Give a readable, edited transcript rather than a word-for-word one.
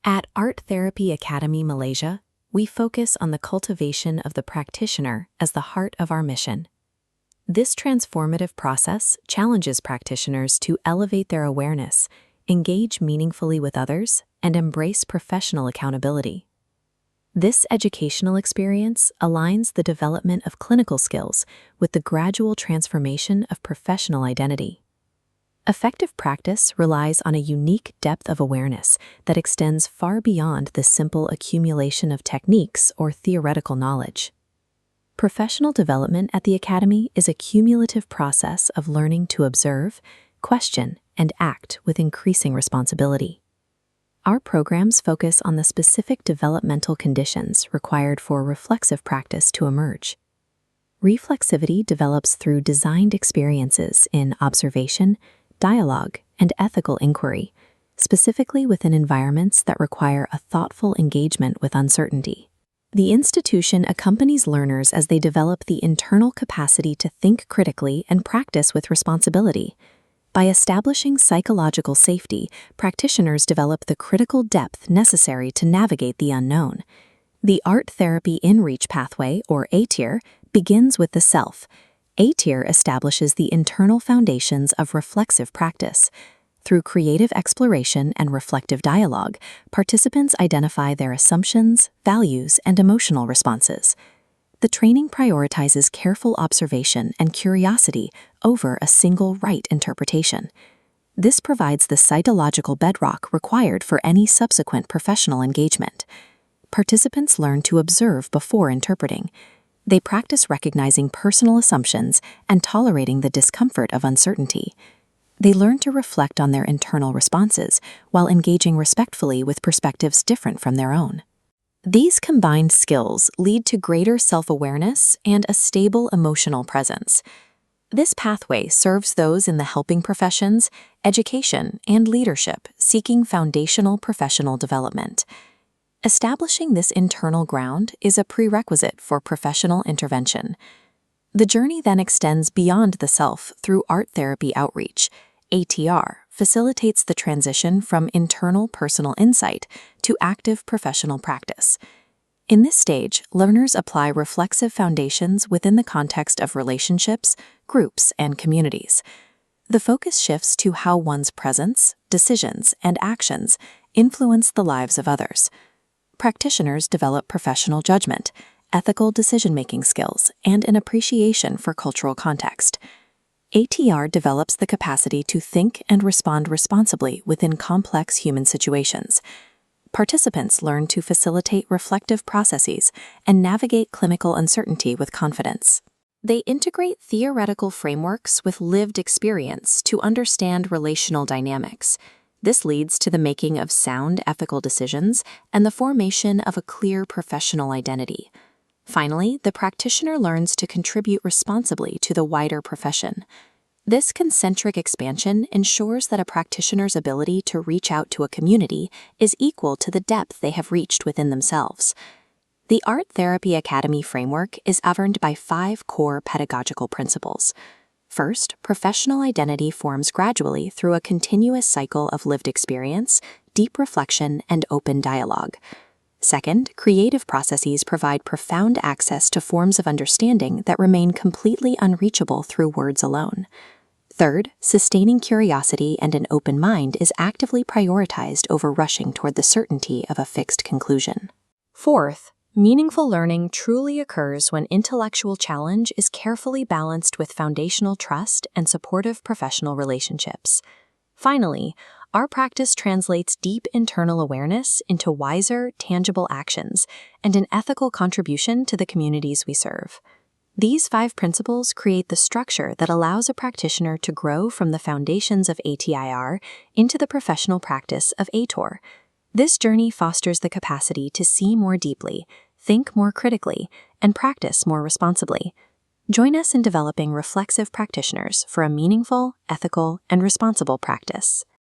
At Art Therapy Academy Malaysia, we focus on the cultivation of the practitioner as the heart of our mission. This transformative process challenges practitioners to elevate their awareness, engage meaningfully with others, and embrace professional accountability. This educational experience aligns the development of clinical skills with the gradual transformation of professional identity. Effective practice relies on a unique depth of awareness that extends far beyond the simple accumulation of techniques or theoretical knowledge. Professional development at the Academy is a cumulative process of learning to observe, question, and act with increasing responsibility. Our programs focus on the specific developmental conditions required for reflexive practice to emerge. Reflexivity develops through designed experiences in observation, dialogue, and ethical inquiry, specifically within environments that require a thoughtful engagement with uncertainty. The institution accompanies learners as they develop the internal capacity to think critically and practice with responsibility. By establishing psychological safety, practitioners develop the critical depth necessary to navigate the unknown. The Art Therapy In-Reach pathway, or A-tier, begins with the self. A-tier establishes the internal foundations of reflexive practice. Through creative exploration and reflective dialogue, participants identify their assumptions, values, and emotional responses. The training prioritizes careful observation and curiosity over a single right interpretation. This provides the psychological bedrock required for any subsequent professional engagement. Participants learn to observe before interpreting. They practice recognizing personal assumptions and tolerating the discomfort of uncertainty. They learn to reflect on their internal responses while engaging respectfully with perspectives different from their own. These combined skills lead to greater self-awareness and a stable emotional presence. This pathway serves those in the helping professions, education, and leadership seeking foundational professional development. Establishing this internal ground is a prerequisite for professional intervention. The journey then extends beyond the self through art therapy outreach. ATR facilitates the transition from internal personal insight to active professional practice. In this stage, learners apply reflexive foundations within the context of relationships, groups, and communities. The focus shifts to how one's presence, decisions, and actions influence the lives of others. Practitioners develop professional judgment, ethical decision-making skills, and an appreciation for cultural context. ATR develops the capacity to think and respond responsibly within complex human situations. Participants learn to facilitate reflective processes and navigate clinical uncertainty with confidence. They integrate theoretical frameworks with lived experience to understand relational dynamics. This leads to the making of sound ethical decisions and the formation of a clear professional identity. Finally, the practitioner learns to contribute responsibly to the wider profession. This concentric expansion ensures that a practitioner's ability to reach out to a community is equal to the depth they have reached within themselves. The Art Therapy Academy framework is governed by 5 core pedagogical principles. First, professional identity forms gradually through a continuous cycle of lived experience, deep reflection, and open dialogue. Second, creative processes provide profound access to forms of understanding that remain completely unreachable through words alone. Third, sustaining curiosity and an open mind is actively prioritized over rushing toward the certainty of a fixed conclusion. Fourth, meaningful learning truly occurs when intellectual challenge is carefully balanced with foundational trust and supportive professional relationships. Finally, our practice translates deep internal awareness into wiser, tangible actions and an ethical contribution to the communities we serve. These 5 principles create the structure that allows a practitioner to grow from the foundations of ATIR into the professional practice of ATOR. This journey fosters the capacity to see more deeply, think more critically, and practice more responsibly. Join us in developing reflexive practitioners for a meaningful, ethical, and responsible practice.